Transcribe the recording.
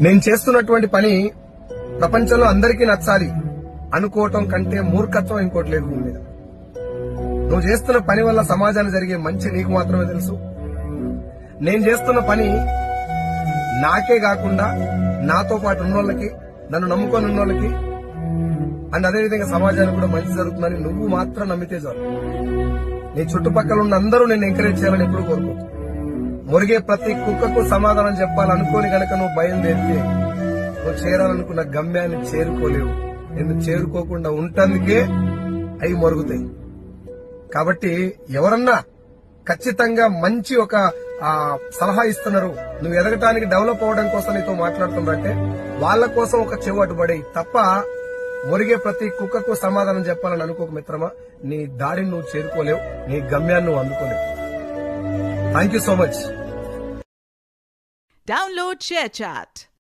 నేను చేస్తున్నటువంటి పని ప్రపంచంలో అందరికీ నచ్చాలి అనుకోవటం కంటే మూర్ఖత్వం ఇంకోటి లేదు భూమి మీద. నువ్వు చేస్తున్న పని వల్ల సమాజానికి జరిగే మంచి నీకు మాత్రమే తెలుసు. నేను చేస్తున్న పని నాకే కాకుండా నాతో పాటు ఉన్నోళ్ళకి, నన్ను నమ్ముకొని ఉన్నోళ్ళకి అండ్ అదేవిధంగా సమాజానికి కూడా మంచి జరుగుతుందని నువ్వు మాత్రం నమ్మితే చాలు. నీ చుట్టుపక్కల ఉన్న అందరూ నేను ఎంకరేజ్ చేయాలని ఎప్పుడు కోరుకో. మురిగే ప్రతి కుక్కకు సమాధానం చెప్పాలనుకోని గనక నువ్వు బయలుదేరితే నువ్వు చేరాలనుకున్న గమ్యాన్ని చేరుకోలేవు. ఎందుకు చేరుకోకుండా ఉంటందుకే అవి మొరుగుతాయి. కాబట్టి ఎవరన్నా ఖచ్చితంగా మంచి ఒక సలహా ఇస్తున్నారు, నువ్వు ఎదగటానికి డెవలప్ అవడం కోసం నీతో మాట్లాడుతున్నారంటే వాళ్ళ కోసం ఒక చెవు అడ్డుపడే తప్ప మురిగే ప్రతి కుక్కకు సమాధానం చెప్పాలని అనుకోక మిత్రమా. నీ దారిని నువ్వు చేరుకోలేవు, నీ గమ్యాన్ని నువ్వు అందుకోలేవు. Thank you so much. Download ShareChat.